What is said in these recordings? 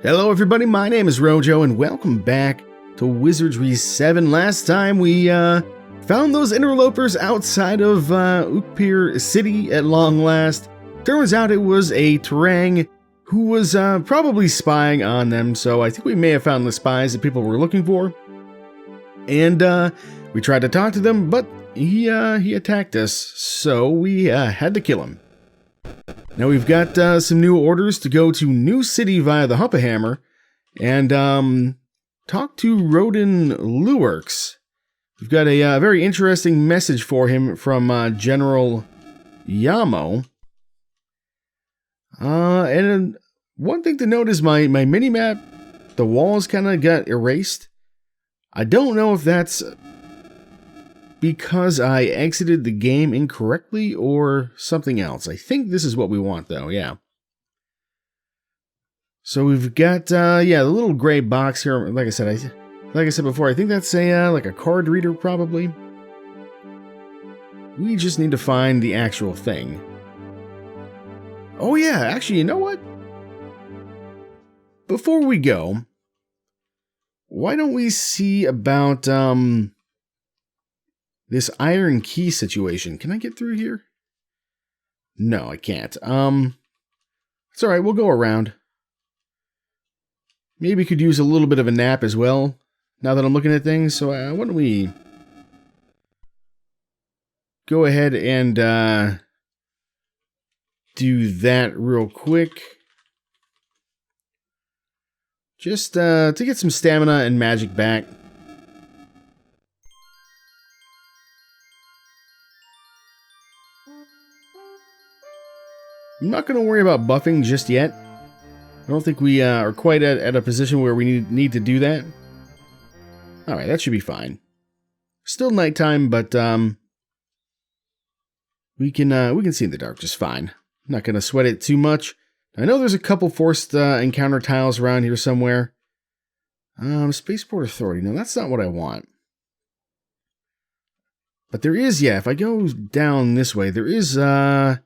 Hello everybody, my name is Rojo and welcome back to Wizardry VII. Last time we found those interlopers outside of Ukpir City at long last. Turns out it was a Terang who was probably spying on them, so I think we may have found the spies that people were looking for. And we tried to talk to them, but he attacked us, so we had to kill him. Now we've got some new orders to go to New City via the Hump-a-Hammer and talk to Roden Luerks. We've got a very interesting message for him from General Llamo. And one thing to note is my mini-map, the walls kind of got erased. I don't know if that's because I exited the game incorrectly or something else. I think this is what we want though, yeah. So we've got, the little gray box here. Like I said before, I think that's like a card reader probably. We just need to find the actual thing. Oh yeah, actually, you know what? Before we go, why don't we see about, this iron key situation. Can I get through here? No, I can't. It's alright, we'll go around. Maybe could use a little bit of a nap as well, now that I'm looking at things. So why don't we go ahead and do that real quick. Just to get some stamina and magic back. I'm not going to worry about buffing just yet. I don't think we are quite at a position where we need to do that. Alright, that should be fine. Still nighttime, but we can see in the dark just fine. I'm not going to sweat it too much. I know there's a couple forced encounter tiles around here somewhere. Spaceport Authority. No, that's not what I want. But there is, yeah, if I go down this way, there is the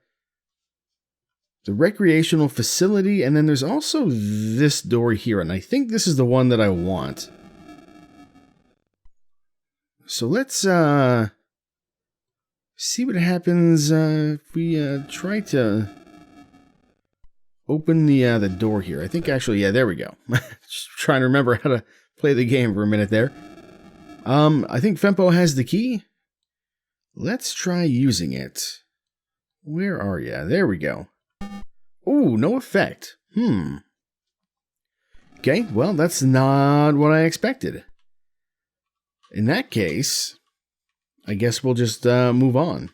recreational facility, and then there's also this door here, and I think this is the one that I want. So let's see what happens if we try to open the door here. I think actually, yeah, there we go. Just trying to remember how to play the game for a minute there. I think Fempo has the key. Let's try using it. Where are you? There we go. Ooh, no effect. Okay, well, that's not what I expected. In that case, I guess we'll just move on.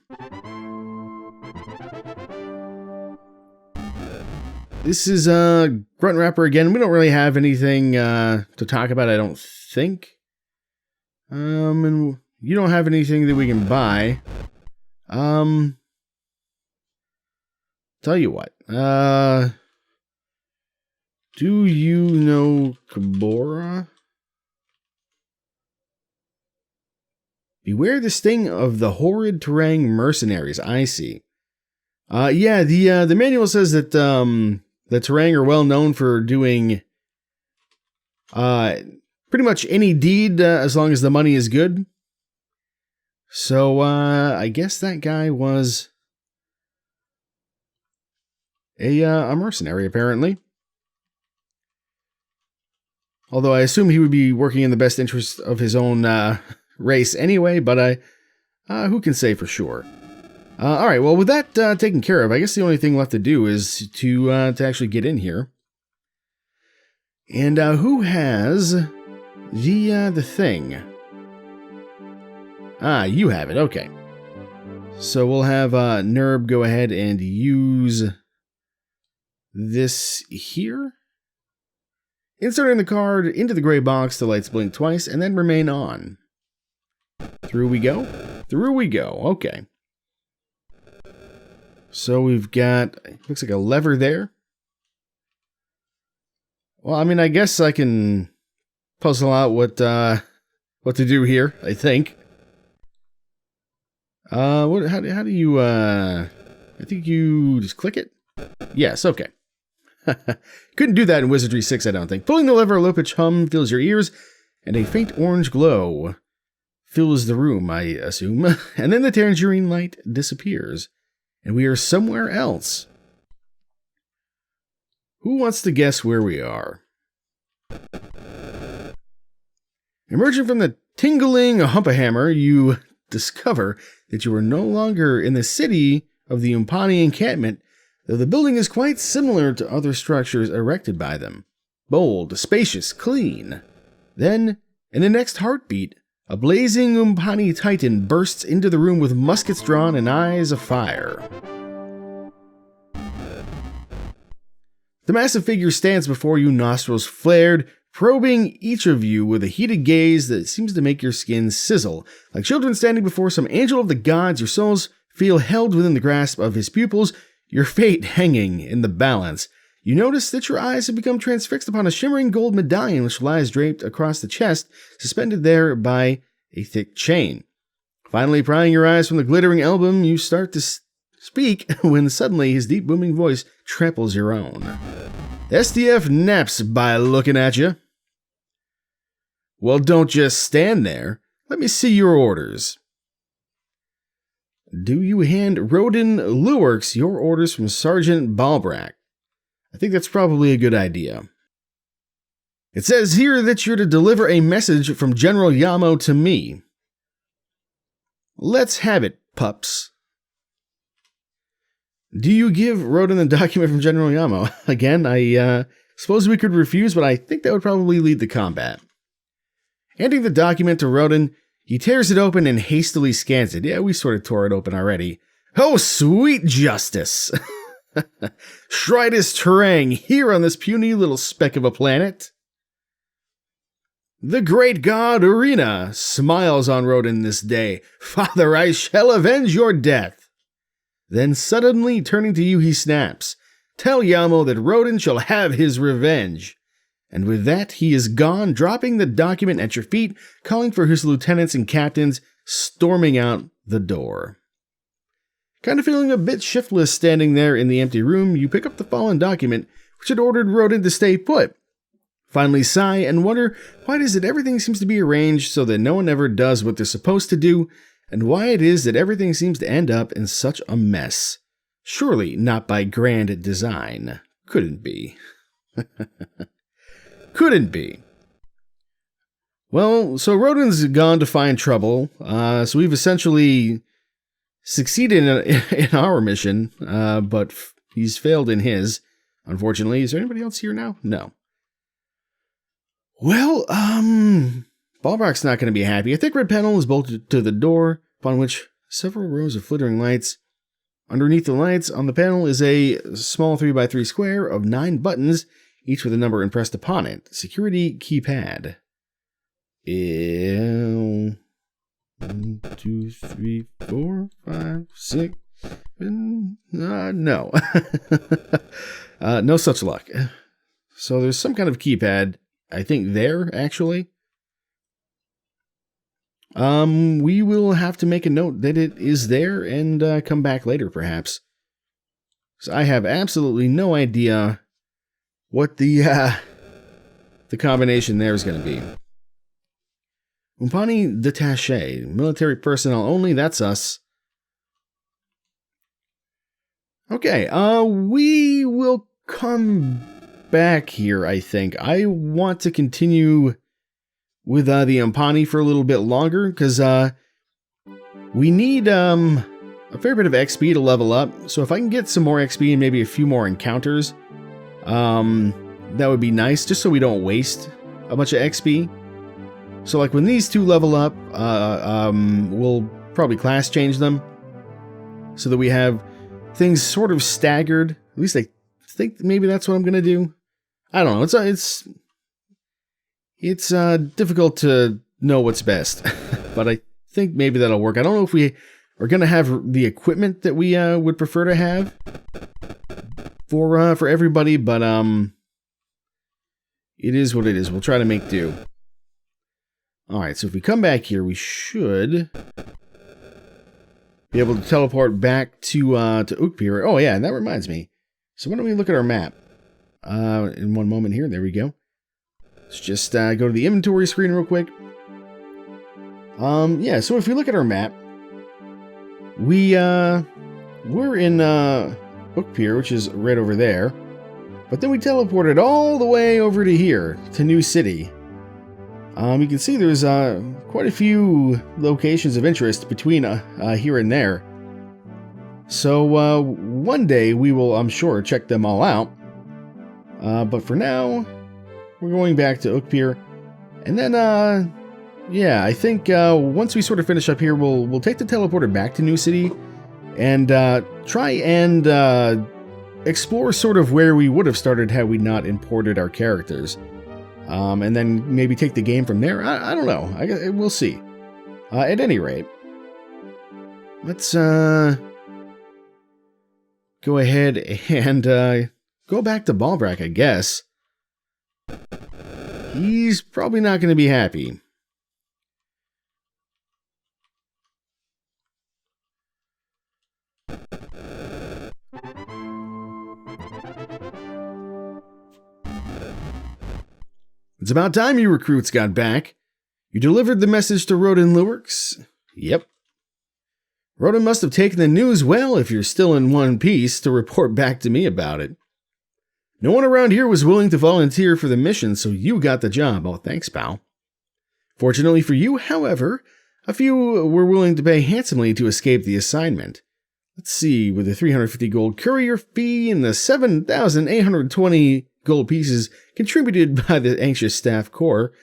This is Grunt Wrapper again. We don't really have anything to talk about, I don't think. And you don't have anything that we can buy. Tell you what, do you know Kabora? Beware the sting of the horrid Terang mercenaries, I see. Yeah, the manual says that the Terang are well known for doing pretty much any deed as long as the money is good. So I guess that guy was a mercenary, apparently. Although I assume he would be working in the best interest of his own race anyway, but who can say for sure? Alright, well, with that taken care of, I guess the only thing left to do is to actually get in here. And who has the thing? Ah, you have it, okay. So we'll have Nerb go ahead and use this here. Inserting the card into the gray box, the lights blink twice, and then remain on. Through we go. Through we go. Okay. So we've got, looks like a lever there. Well, I mean, I guess I can puzzle out what to do here, I think. How do you, I think you just click it? Yes, okay. Couldn't do that in Wizardry 6, I don't think. Pulling the lever, a low-pitched hum fills your ears, and a faint orange glow fills the room, I assume. And then the tangerine light disappears, and we are somewhere else. Who wants to guess where we are? Emerging from the tingling hump-a-hammer, you discover that you are no longer in the city of the Umpani encampment, though the building is quite similar to other structures erected by them. Bold, spacious, clean. Then, in the next heartbeat, a blazing Umpani titan bursts into the room with muskets drawn and eyes afire. The massive figure stands before you, nostrils flared, probing each of you with a heated gaze that seems to make your skin sizzle. Like children standing before some angel of the gods, your souls feel held within the grasp of his pupils, your fate hanging in the balance. You notice that your eyes have become transfixed upon a shimmering gold medallion which lies draped across the chest, suspended there by a thick chain. Finally, prying your eyes from the glittering album, you start to speak when suddenly his deep booming voice tramples your own. SDF naps by looking at you. Well, don't just stand there. Let me see your orders. Do you hand Roden Lewerks your orders from Sergeant Balbrack? I think that's probably a good idea. It says here that you're to deliver a message from General Llamo to me. Let's have it, pups. Do you give Roden the document from General Llamo? Again, I suppose we could refuse, but I think that would probably lead to combat. Handing the document to Roden, he tears it open and hastily scans it. Yeah, we sort of tore it open already. Oh, sweet justice! Shridus Terang here on this puny little speck of a planet. The great god Arena smiles on Roden this day. Father, I shall avenge your death. Then suddenly turning to you, he snaps. Tell Llamo that Roden shall have his revenge. And with that, he is gone, dropping the document at your feet, calling for his lieutenants and captains, storming out the door. Kind of feeling a bit shiftless standing there in the empty room, you pick up the fallen document, which had ordered Roden to stay put. Finally sigh and wonder why it is that everything seems to be arranged so that no one ever does what they're supposed to do, and why it is that everything seems to end up in such a mess. Surely not by grand design. Couldn't be. Couldn't be. Well, so Roden's gone to find trouble, so we've essentially succeeded in our mission, but he's failed in his, unfortunately. Is there anybody else here now? No. Well, Balbrack's not going to be happy. A thick red panel is bolted to the door, upon which several rows of flittering lights. Underneath the lights on the panel is a small 3x3 square of 9 buttons, each with a number impressed upon it. Security keypad. 1, 2, 3, 4, 5, 6, 7. No. No such luck. So there's some kind of keypad, I think there, actually. We will have to make a note that it is there and come back later, perhaps. So I have absolutely no idea what the combination there is going to be. Umpani Detaché, military personnel only, that's us. Okay, we will come back here, I think. I want to continue with the Umpani for a little bit longer, because we need a fair bit of XP to level up. So if I can get some more XP and maybe a few more encounters, that would be nice, just so we don't waste a bunch of XP. So like when these two level up, we'll probably class change them so that we have things sort of staggered. At least I think maybe that's what I'm going to do. I don't know. It's difficult to know what's best, but I think maybe that'll work. I don't know if we are going to have the equipment that we would prefer to have for everybody, but it is what it is. We'll try to make do. All right, so if we come back here, we should be able to teleport back to Ukpir. Oh yeah, and that reminds me. So why don't we look at our map? in one moment here. There we go. Let's just go to the inventory screen real quick. Yeah, so if we look at our map, we're in Bookpier, which is right over there. But then we teleported all the way over to here, to New City. You can see there's quite a few locations of interest between here and there. So one day we will, I'm sure, check them all out. But for now, we're going back to Bookpier. And then, yeah, I think once we sort of finish up here, we'll take the teleporter back to New City and try and explore sort of where we would have started had we not imported our characters. And then maybe take the game from there. I don't know. We'll see. At any rate, let's go ahead and go back to Balbrack, I guess. He's probably not going to be happy. It's about time you recruits got back. You delivered the message to Roden Lurks? Yep. Roden must have taken the news well if you're still in one piece to report back to me about it. No one around here was willing to volunteer for the mission, so you got the job. Oh, thanks, pal. Fortunately for you, however, a few were willing to pay handsomely to escape the assignment. Let's see, with the 350 gold courier fee and the 7,820 gold pieces contributed by the anxious staff corps,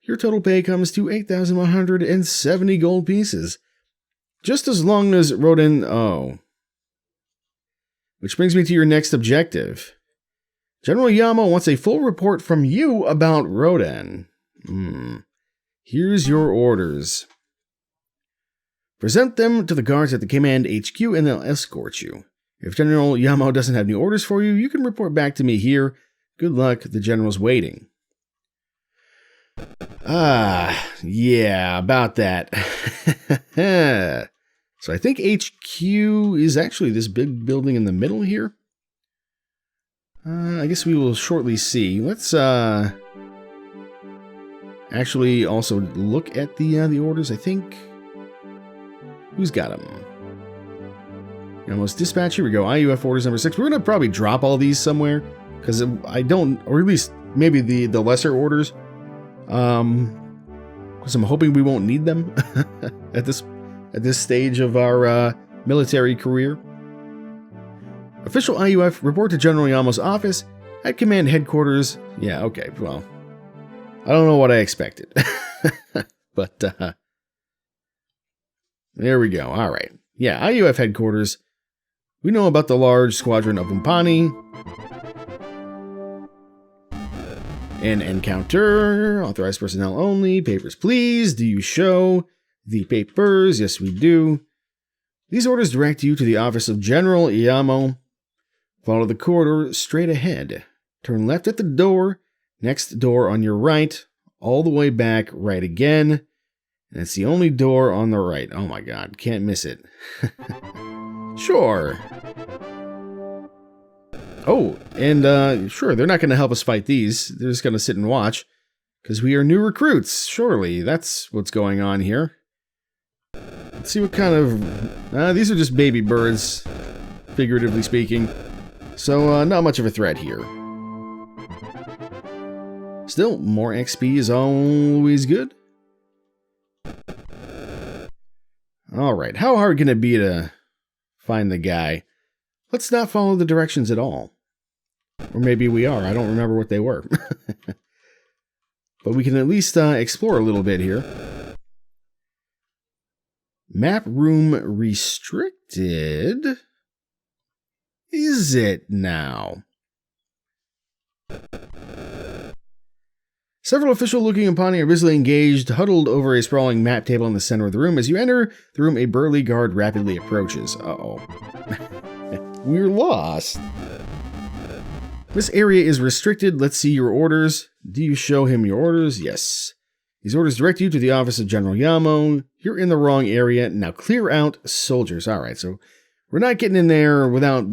your total pay comes to 8,170 gold pieces. Just as long as Roden... Oh. Which brings me to your next objective. General Llamo wants a full report from you about Roden. Here's your orders. Present them to the guards at the command HQ and they'll escort you. If General Llamo doesn't have any orders for you, you can report back to me here. Good luck, the general's waiting. Yeah, about that. So I think HQ is actually this big building in the middle here. I guess we will shortly see. Let's actually also look at the orders. I think who's got them? Almost dispatch. Here we go. IUF orders number 6. We're gonna probably drop all these somewhere because I don't, or at least maybe the lesser orders. Because I'm hoping we won't need them at this stage of our military career. Official IUF, report to General Llamo's office at command headquarters. Yeah, okay, well, I don't know what I expected. But, there we go, alright. Yeah, IUF headquarters. We know about the large squadron of Umpani. An encounter. Authorized personnel only. Papers, please. Do you show the papers? Yes, we do. These orders direct you to the office of General Llamo. Follow the corridor straight ahead. Turn left at the door. Next door on your right. All the way back, right again. And it's the only door on the right. Oh my god, can't miss it. Sure. Oh, and sure, they're not going to help us fight these. They're just going to sit and watch. Because we are new recruits, surely. That's what's going on here. Let's see what kind of... these are just baby birds, figuratively speaking. So, not much of a threat here. Still, more XP is always good. Alright, how hard can it be to find the guy? Let's not follow the directions at all. Or maybe we are, I don't remember what they were. But we can at least explore a little bit here. Map room restricted? Is it now? Several official-looking Umpani are busily engaged, huddled over a sprawling map table in the center of the room. As you enter the room, a burly guard rapidly approaches. Uh-oh. We're lost. This area is restricted. Let's see your orders. Do you show him your orders? Yes. These orders direct you to the office of General Llamo. You're in the wrong area. Now clear out soldiers. Alright, so we're not getting in there without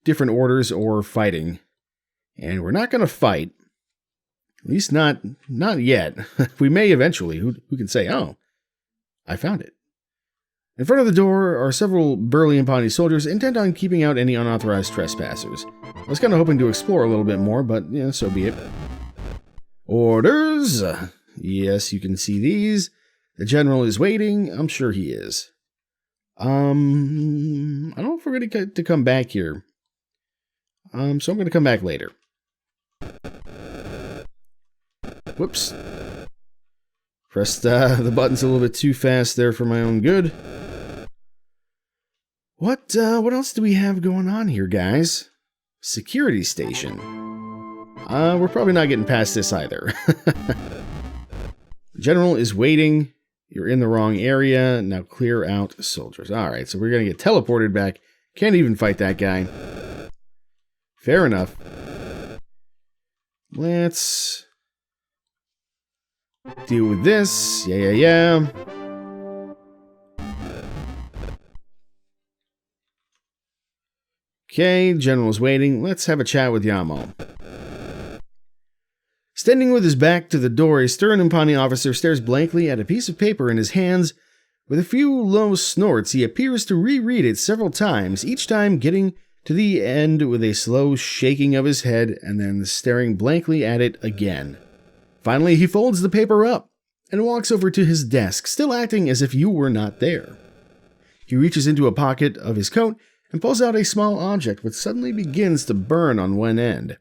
different orders or fighting And we're not going to fight. At least not yet. We may eventually. Who can say, oh, I found it. In front of the door are several burly Impani soldiers intent on keeping out any unauthorized trespassers. I was kind of hoping to explore a little bit more, but yeah, so be it. Orders! Yes, you can see these. The general is waiting. I'm sure he is. I don't know if we're going to come back here. So I'm going to come back later. Whoops. Pressed the buttons a little bit too fast there for my own good. What else do we have going on here, guys? Security station. We're probably not getting past this either. General is waiting. You're in the wrong area. Now clear out soldiers. Alright, so we're going to get teleported back. Can't even fight that guy. Fair enough. Let's deal with this. Yeah. Okay, General's waiting. Let's have a chat with Llamo. Standing with his back to the door, a stern Impani officer stares blankly at a piece of paper in his hands. With a few low snorts, he appears to reread it several times, each time getting to the end with a slow shaking of his head and then staring blankly at it again. Finally, he folds the paper up and walks over to his desk, still acting as if you were not there. He reaches into a pocket of his coat and pulls out a small object which suddenly begins to burn on one end.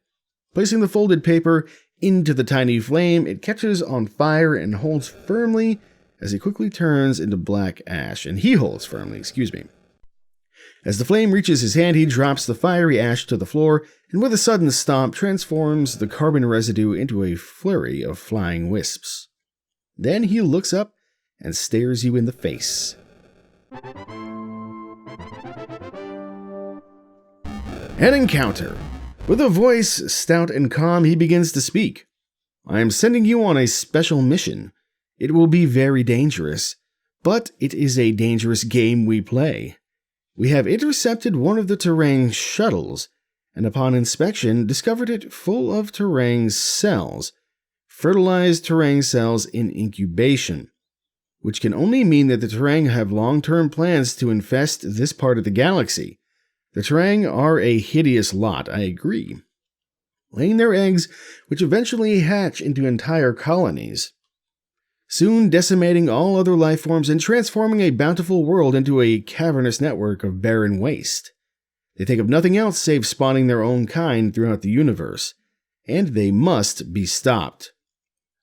Placing the folded paper into the tiny flame, it catches on fire and holds firmly as he quickly turns into black ash. And he holds firmly, excuse me. As the flame reaches his hand, he drops the fiery ash to the floor and with a sudden stomp transforms the carbon residue into a flurry of flying wisps. Then he looks up and stares you in the face. An encounter. With a voice stout and calm, he begins to speak. I am sending you on a special mission. It will be very dangerous, but it is a dangerous game we play. We have intercepted one of the Terang shuttles, and upon inspection, discovered it full of Terang cells, fertilized Terang cells in incubation, which can only mean that the Terang have long-term plans to infest this part of the galaxy. The Terang are a hideous lot, I agree, laying their eggs, which eventually hatch into entire colonies, soon decimating all other life forms and transforming a bountiful world into a cavernous network of barren waste. They think of nothing else save spawning their own kind throughout the universe, and they must be stopped.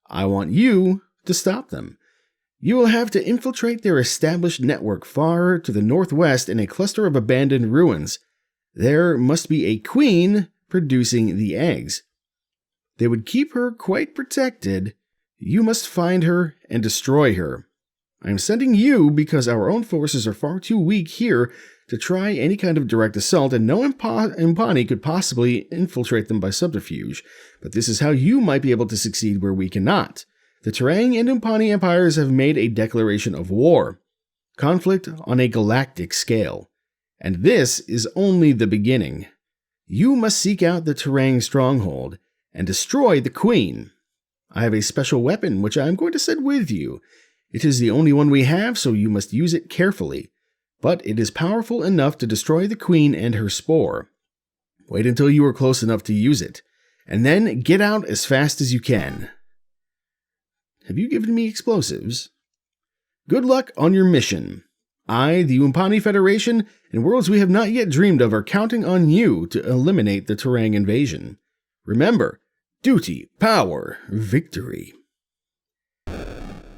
I want you to stop them. You will have to infiltrate their established network far to the northwest in a cluster of abandoned ruins. There must be a queen producing the eggs. They would keep her quite protected. You must find her and destroy her. I am sending you because our own forces are far too weak here to try any kind of direct assault, and no Impani could possibly infiltrate them by subterfuge. But this is how you might be able to succeed where we cannot. The Terang and Impani empires have made a declaration of war. Conflict on a galactic scale. And this is only the beginning. You must seek out the Terang stronghold and destroy the Queen. I have a special weapon which I am going to send with you. It is the only one we have, so you must use it carefully. But it is powerful enough to destroy the Queen and her spore. Wait until you are close enough to use it, and then get out as fast as you can. Have you given me explosives? Good luck on your mission. I, the Impani Federation, and worlds we have not yet dreamed of are counting on you to eliminate the Terang invasion. Remember, duty, power, victory.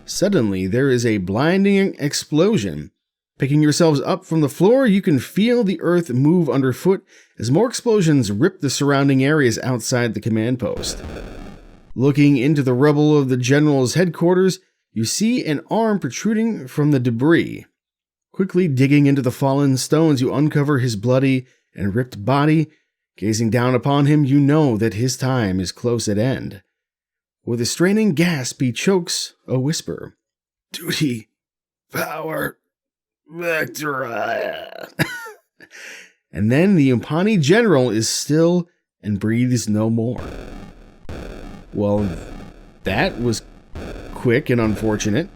Suddenly, there is a blinding explosion. Picking yourselves up from the floor, you can feel the earth move underfoot as more explosions rip the surrounding areas outside the command post. Looking into the rubble of the general's headquarters, you see an arm protruding from the debris. Quickly digging into the fallen stones, you uncover his bloody and ripped body. Gazing down upon him, you know that his time is close at end. With a straining gasp, he chokes a whisper. Duty, power, victory. And then the Impani general is still and breathes no more. Well, that was quick and unfortunate.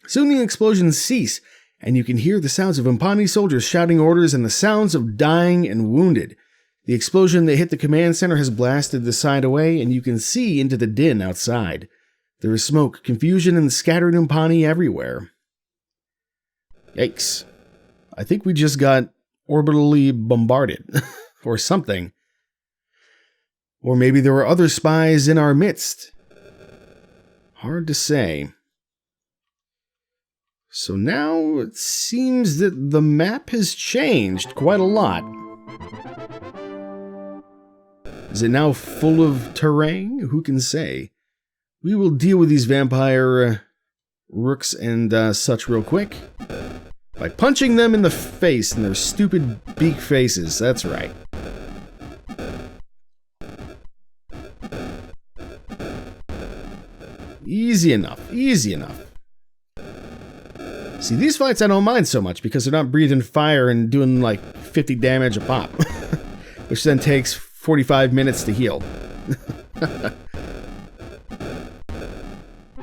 Soon the explosions cease, and you can hear the sounds of Umpani soldiers shouting orders and the sounds of dying and wounded. The explosion that hit the command center has blasted the side away, and you can see into the din outside. There is smoke, confusion, and scattered Umpani everywhere. Yikes. I think we just got orbitally bombarded, or something. Or maybe there were other spies in our midst. Hard to say. So now it seems that the map has changed quite a lot. Is it now full of terrain? Who can say? We will deal with these vampire rooks and such real quick. By punching them in the face in their stupid beak faces. That's right. Easy enough. Easy enough. See, these fights I don't mind so much because they're not breathing fire and doing like 50 damage a pop. Which then takes 45 minutes to heal.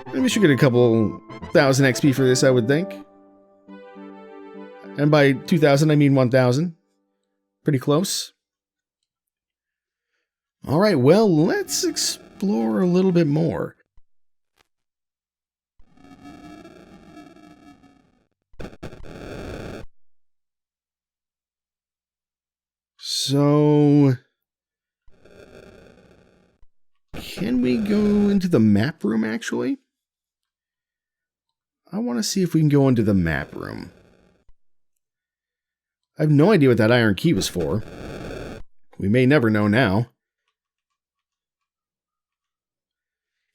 Maybe we should get a couple thousand XP for this, I would think. And by 2,000, I mean 1,000. Pretty close. Alright, well, let's explore a little bit more. So, can we go into the map room, actually? I want to see if we can go into the map room. I have no idea what that iron key was for. We may never know now.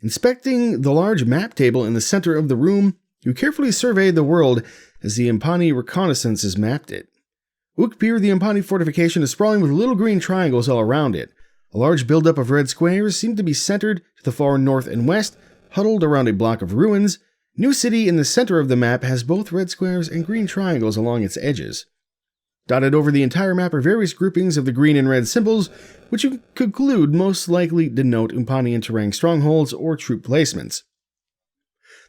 Inspecting the large map table in the center of the room, you carefully surveyed the world as the Umpani reconnaissances mapped it. Ukpir, the Umpani fortification, is sprawling with little green triangles all around it. A large buildup of red squares seem to be centered to the far north and west, huddled around a block of ruins. New City in the center of the map has both red squares and green triangles along its edges. Dotted over the entire map are various groupings of the green and red symbols, which you conclude most likely denote Umpanian terrain strongholds or troop placements.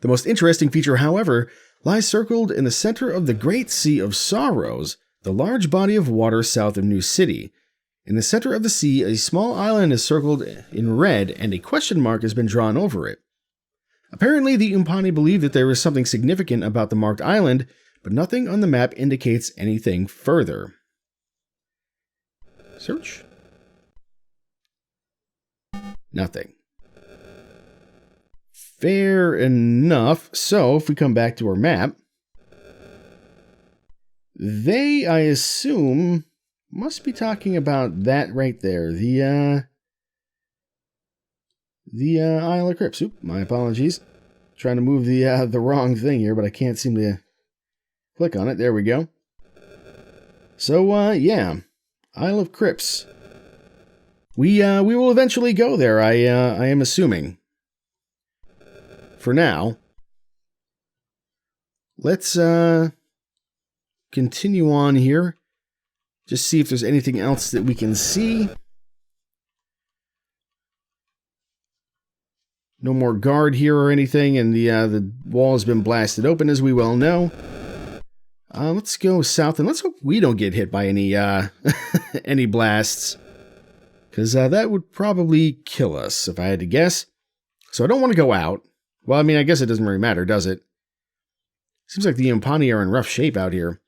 The most interesting feature, however, lies circled in the center of the Great Sea of Sorrows, the large body of water south of New City. In the center of the sea, a small island is circled in red, and a question mark has been drawn over it. Apparently, the Umpani believe that there is something significant about the marked island, but nothing on the map indicates anything further. Search. Nothing. Fair enough. So, if we come back to our map, they, I assume, must be talking about that right there. The Isle of Crypts. Oop, my apologies. Trying to move the wrong thing here, but I can't seem to click on it. There we go. So, yeah. Isle of Crypts. We will eventually go there, I am assuming. For now, let's continue on here. Just see if there's anything else that we can see. No more guard here or anything, and the wall has been blasted open, as we well know. Let's go south, and let's hope we don't get hit by any any blasts, because that would probably kill us, if I had to guess. So I don't want to go out. Well, I mean, I guess it doesn't really matter, does it? Seems like the Umpani are in rough shape out here.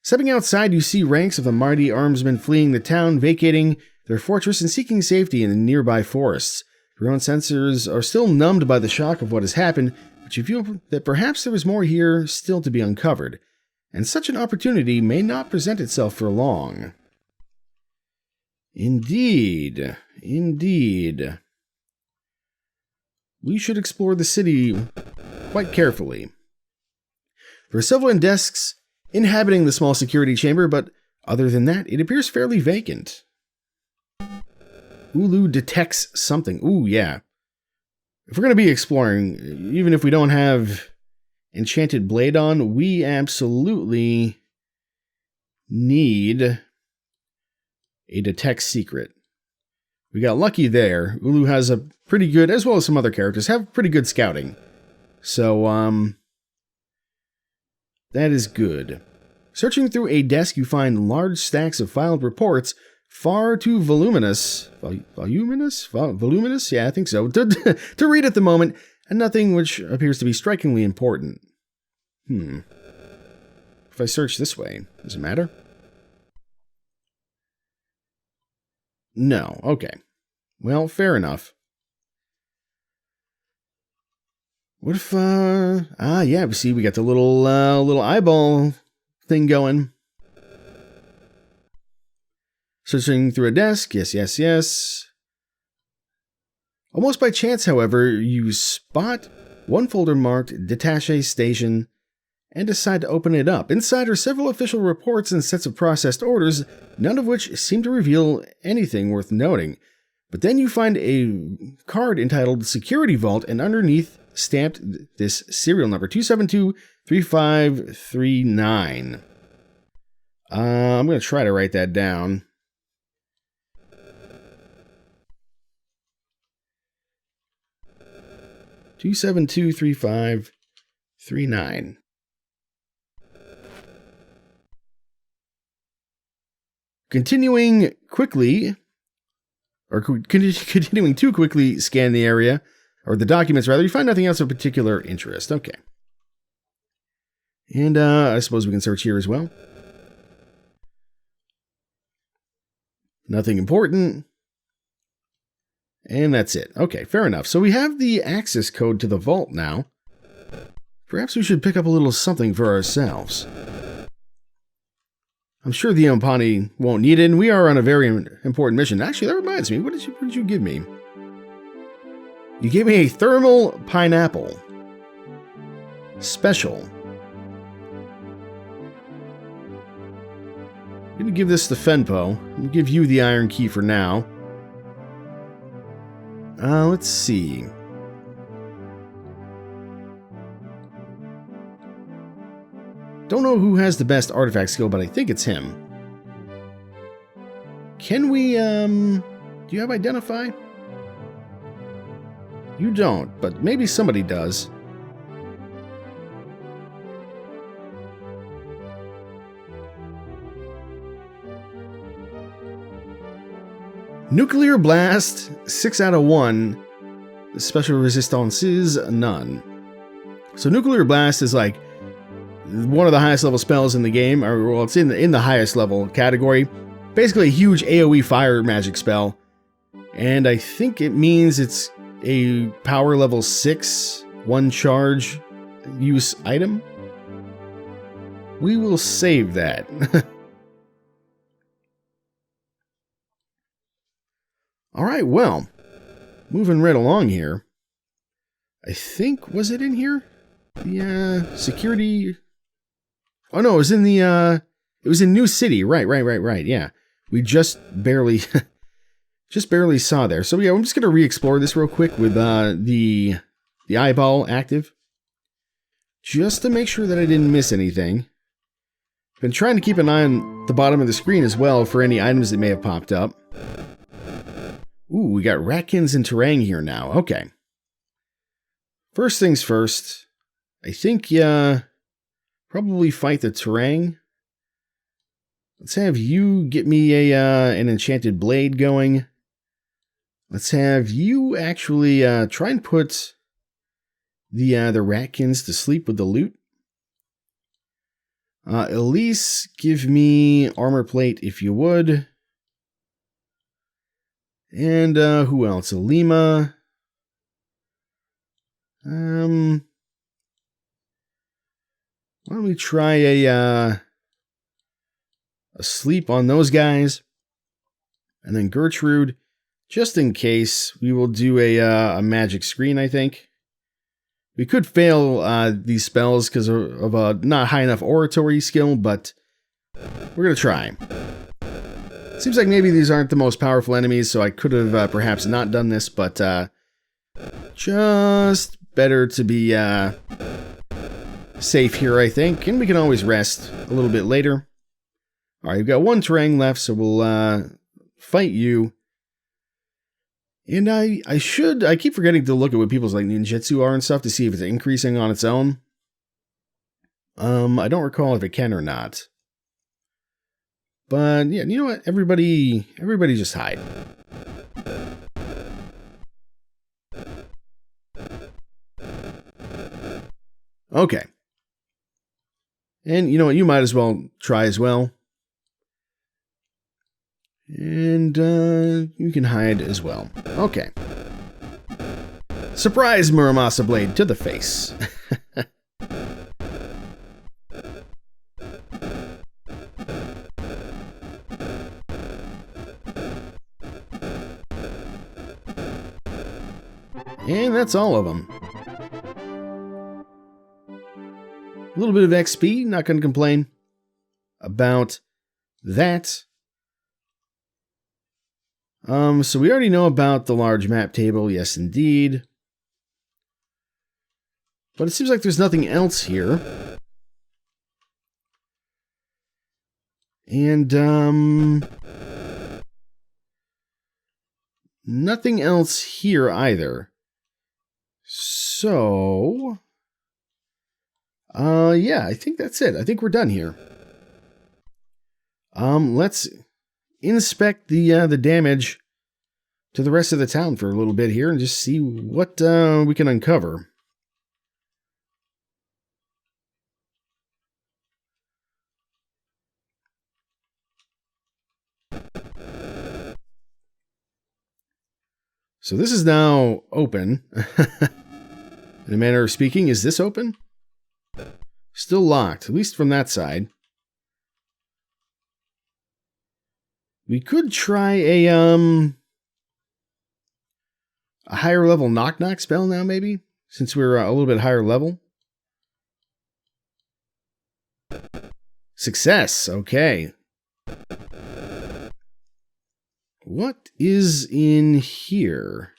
Stepping outside, you see ranks of the mighty armsmen fleeing the town, vacating their fortress and seeking safety in the nearby forests. Your own senses are still numbed by the shock of what has happened, but you feel that perhaps there is more here still to be uncovered, and such an opportunity may not present itself for long. Indeed. Indeed. We should explore the city quite carefully. There are several desks inhabiting the small security chamber, but other than that, it appears fairly vacant. Ulu detects something. Ooh, yeah. If we're going to be exploring, even if we don't have Enchanted Blade on, we absolutely need a detect secret. We got lucky there. Ulu has a pretty good, as well as some other characters, have pretty good scouting. So, that is good. Searching through a desk, you find large stacks of filed reports, far too voluminous. Voluminous? Yeah, I think so. To read at the moment, and nothing which appears to be strikingly important. If I search this way, does it matter? No. Okay. Well, fair enough. What if, yeah, we see we got the little eyeball thing going. Searching through a desk, yes. Almost by chance, however, you spot one folder marked Detache Station and decide to open it up. Inside are several official reports and sets of processed orders, none of which seem to reveal anything worth noting. But then you find a card entitled Security Vault, and underneath stamped this serial number, 2723539. I'm going to try to write that down. (2723539). Continuing to quickly scan the area, or the documents rather, you find nothing else of particular interest. Okay. And I suppose we can search here as well. Nothing important. And that's it. Okay, fair enough. So we have the access code to the vault now. Perhaps we should pick up a little something for ourselves. I'm sure the Ompani won't need it, and we are on a very important mission. Actually, that reminds me. What did you give me? You gave me a thermal pineapple. Special. I'm going to give this to Fenpo. I'm going to give you the iron key for now. Let's see. Don't know who has the best artifact skill, but I think it's him. Can we, do you have Identify? You don't, but maybe somebody does. Nuclear Blast, 6 out of 1. Special Resistances, none. So Nuclear Blast is like one of the highest level spells in the game, or well, it's in the highest level category. Basically a huge AoE fire magic spell. And I think it means it's a power level 6, 1 charge use item. We will save that. Alright, well, moving right along here. I think, was it in here? The, security... Oh no, it was in the, it was in New City. Right, yeah. We just barely, saw there. So yeah, I'm just going to re-explore this real quick with, the eyeball active. Just to make sure that I didn't miss anything. Been trying to keep an eye on the bottom of the screen as well for any items that may have popped up. Ooh, we got Ratkins and Terang here now. Okay. First things first. I think, probably fight the Terang. Let's have you get me an enchanted blade going. Let's have you actually try and put the Ratkins to sleep with the loot. Elise, give me armor plate if you would. And who else? Llamo. Why don't we try a sleep on those guys? And then Gertrude, just in case, we will do a magic screen, I think. We could fail these spells because of a not high enough oratory skill, but we're going to try. Seems like maybe these aren't the most powerful enemies, so I could have perhaps not done this, but just better to be safe here, I think. And we can always rest a little bit later. Alright, we've got 1 Terang left, so we'll fight you. And I keep forgetting to look at what people's like ninjutsu are and stuff to see if it's increasing on its own. I don't recall if it can or not. But yeah, you know what? Everybody just hide. Okay. And you know what? You might as well try as well. And you can hide as well. Okay. Surprise Muramasa Blade to the face. And that's all of them. A little bit of XP, not going to complain about that. So we already know about the large map table, yes indeed. But it seems like there's nothing else here. And, nothing else here either. So, yeah, I think that's it. I think we're done here. Let's inspect the damage to the rest of the town for a little bit here and just see what we can uncover. So this is now open. In a manner of speaking, is this open? Still locked, at least from that side. We could try a higher level knock-knock spell now, maybe? Since we're a little bit higher level. Success, okay. What is in here?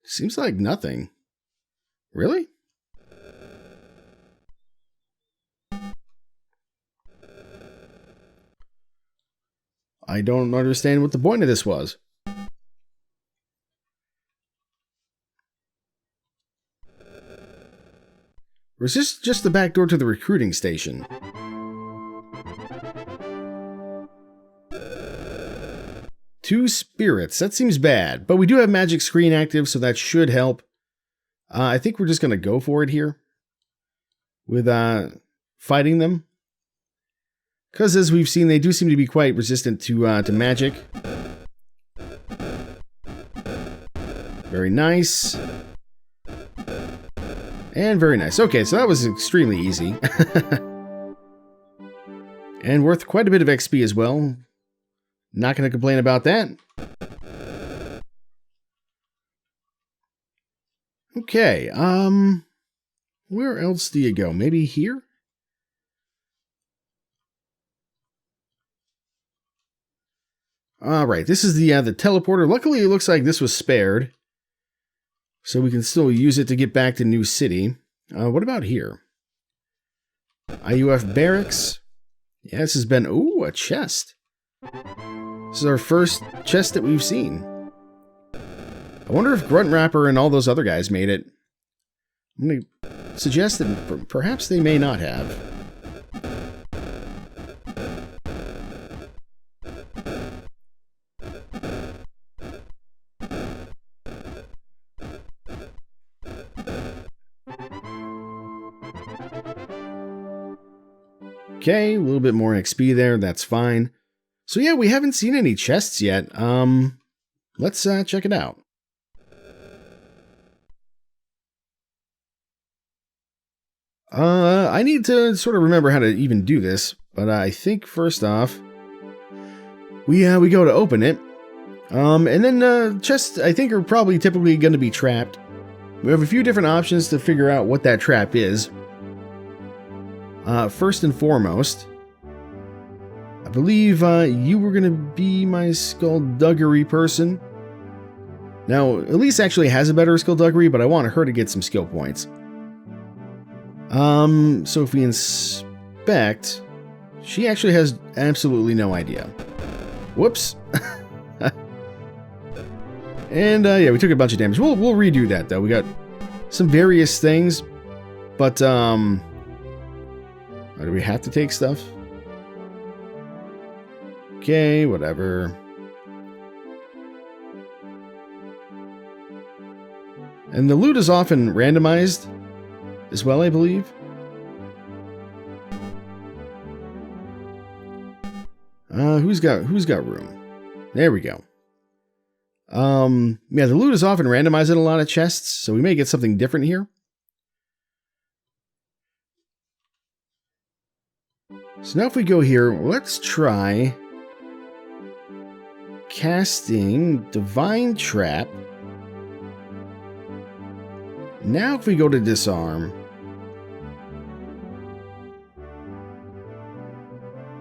Seems like nothing. Really? I don't understand what the point of this was. Or is this just the back door to the recruiting station? Two spirits. That seems bad. But we do have magic screen active, so that should help. I think we're just going to go for it here. With fighting them. Because as we've seen, they do seem to be quite resistant to magic. Very nice. And very nice. Okay, so that was extremely easy. And worth quite a bit of XP as well. Not going to complain about that. Okay, where else do you go? Maybe here? Alright, this is the teleporter. Luckily, it looks like this was spared. So we can still use it to get back to New City. What about here? IUF Barracks. Yeah, this has been... Ooh, a chest. This is our first chest that we've seen. I wonder if Grunt Rapper and all those other guys made it. I'm going to suggest that perhaps they may not have. Okay, a little bit more XP there, that's fine. So yeah, we haven't seen any chests yet. Let's check it out. I need to sort of remember how to even do this, but I think first off, we go to open it. And then chests, I think, are probably typically going to be trapped. We have a few different options to figure out what that trap is. First and foremost, I believe you were going to be my skullduggery person. Now, Elise actually has a better skullduggery, but I want her to get some skill points. So if we inspect, she actually has absolutely no idea. Whoops. And yeah, we took a bunch of damage. We'll redo that though. We got some various things, but do we have to take stuff? Okay, whatever. And the loot is often randomized as well, I believe. Who's got room? There we go. Yeah, the loot is often randomized in a lot of chests, so we may get something different here. So now if we go here, let's try casting Divine Trap. Now if we go to disarm,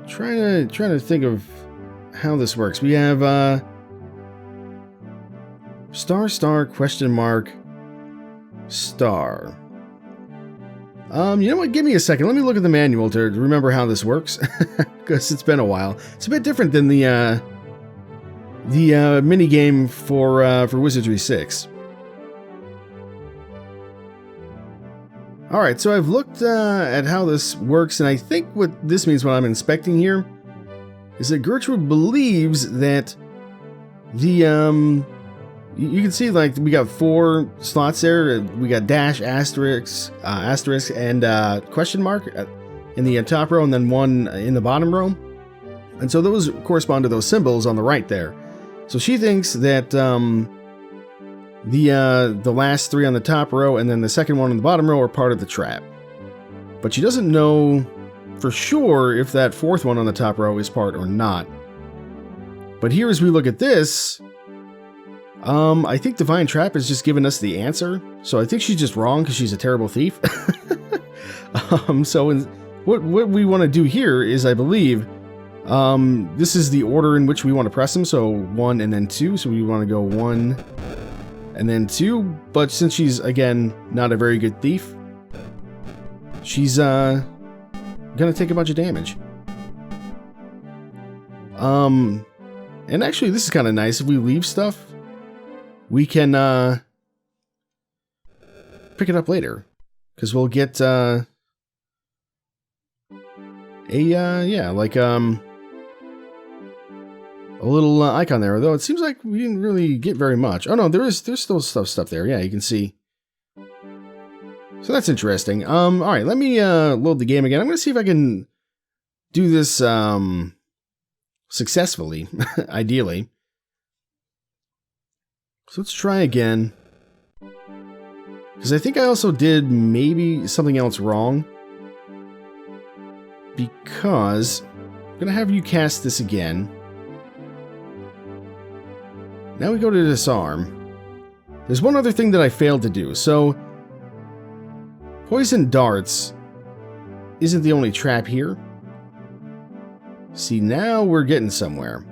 trying to think of how this works. We have star question mark star. You know what? Give me a second. Let me look at the manual to remember how this works, because it's been a while. It's a bit different than the mini game for Wizardry 6. All right, so I've looked at how this works, and I think what this means when I'm inspecting here is that Gertrude believes that the you can see, like, we got 4 slots there. We got dash, asterisk, and question mark in the top row, and then 1 in the bottom row. And so those correspond to those symbols on the right there. So she thinks that the last 3 on the top row and then the second one on the bottom row are part of the trap. But she doesn't know for sure if that 4th one on the top row is part or not. But here, as we look at this, I think Divine Trap has just given us the answer. So I think she's just wrong because she's a terrible thief. So what we want to do here is, I believe, this is the order in which we want to press them. So 1 and then 2. So we want to go 1 and then 2. But since she's, again, not a very good thief, she's gonna take a bunch of damage. And actually, this is kind of nice. If we leave stuff, we can pick it up later, because we'll get yeah, like a little icon there. Although it seems like we didn't really get very much. Oh no, there's still stuff there. Yeah, you can see. So that's interesting. All right, let me load the game again. I'm gonna see if I can do this successfully, ideally. So let's try again. Because I think I also did maybe something else wrong. Because I'm going to have you cast this again. Now we go to disarm. There's one other thing that I failed to do. So, poison darts isn't the only trap here. See, now we're getting somewhere.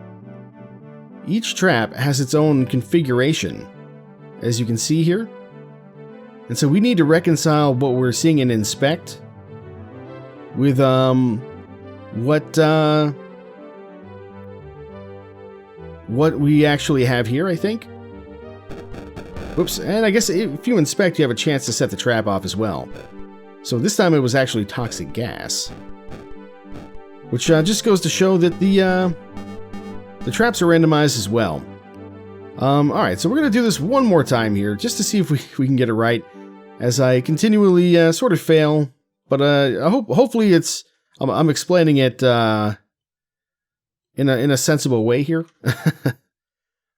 Each trap has its own configuration, as you can see here. And so we need to reconcile what we're seeing in Inspect with what we actually have here, I think. Whoops, and I guess if you inspect, you have a chance to set the trap off as well. So this time it was actually toxic gas. Which just goes to show that the traps are randomized as well. Alright, so we're going to do this one more time here, just to see if we can get it right, as I continually sort of fail. But hopefully it's I'm explaining it in a sensible way here.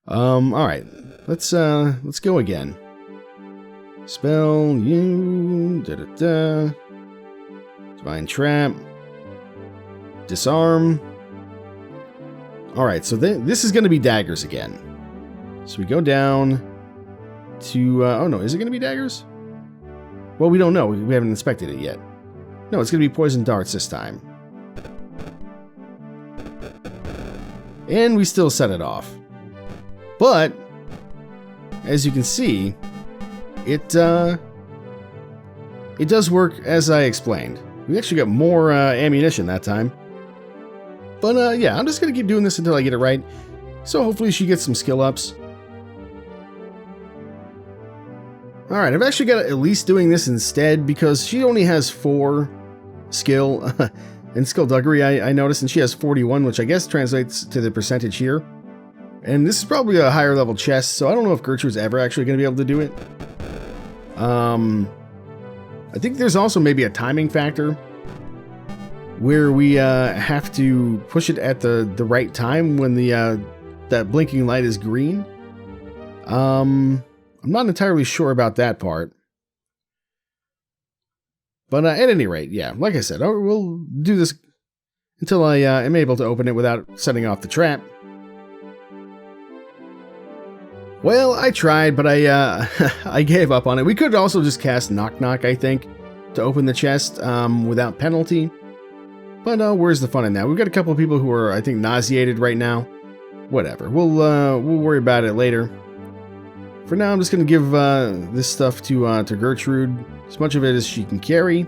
Alright, let's go again. Spell you Divine Trap. Disarm. Alright, so this is going to be daggers again. So we go down to... oh no, is it going to be daggers? Well, we don't know. We haven't inspected it yet. No, it's going to be poison darts this time. And we still set it off. But, as you can see, it does work as I explained. We actually got more ammunition that time. But yeah, I'm just going to keep doing this until I get it right. So hopefully she gets some skill ups. Alright, I've actually got Elise doing this instead because she only has 4 skill and skullduggery, I noticed, and she has 41, which I guess translates to the percentage here. And this is probably a higher level chest, so I don't know if Gertrude's ever actually going to be able to do it. I think there's also maybe a timing factor where we have to push it at the right time when that blinking light is green. I'm not entirely sure about that part. But at any rate, yeah, like I said, we'll do this until I am able to open it without setting off the trap. Well, I tried, but I gave up on it. We could also just cast Knock Knock, I think, to open the chest without penalty. But where's the fun in that? We've got a couple of people who are, I think, nauseated right now. Whatever. We'll worry about it later. For now, I'm just going to give this stuff to Gertrude, as much of it as she can carry.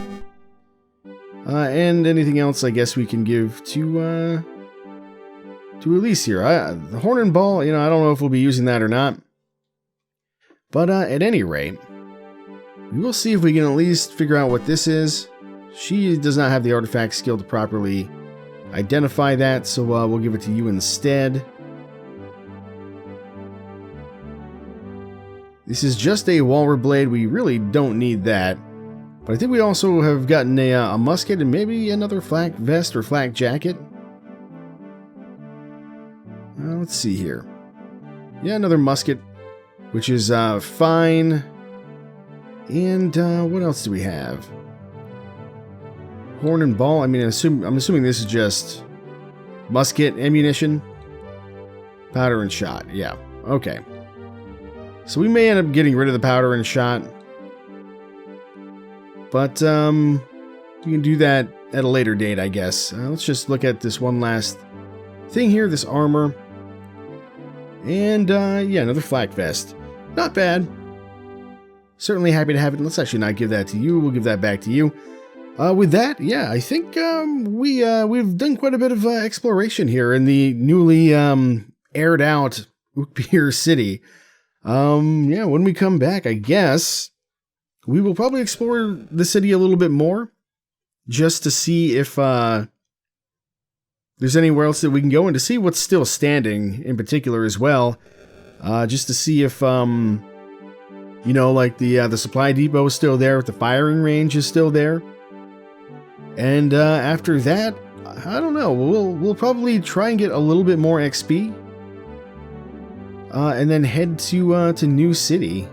And anything else, I guess, we can give to Elise here. The Horn and Ball, you know, I don't know if we'll be using that or not. But at any rate, we will see if we can at least figure out what this is. She does not have the artifact skill to properly identify that, so we'll give it to you instead. This is just a Walrus blade. We really don't need that. But I think we also have gotten a musket and maybe another flak vest or flak jacket. Let's see here. Yeah, another musket, which is fine. And what else do we have? Horn and ball. I mean, I'm assuming this is just musket ammunition. Powder and shot. Yeah. Okay. So we may end up getting rid of the powder and shot. But you can do that at a later date, I guess. Let's just look at this one last thing here, this armor. And yeah, another flak vest. Not bad. Certainly happy to have it. Let's actually not give that to you. We'll give that back to you. With that, yeah, I think we've done quite a bit of exploration here in the newly aired out Ukpir City. Yeah, when we come back, I guess we will probably explore the city a little bit more, just to see if there's anywhere else that we can go and to see what's still standing in particular as well. Just to see if you know, like the supply depot is still there, if the firing range is still there. And after that, I don't know. We'll probably try and get a little bit more XP, and then head to New City.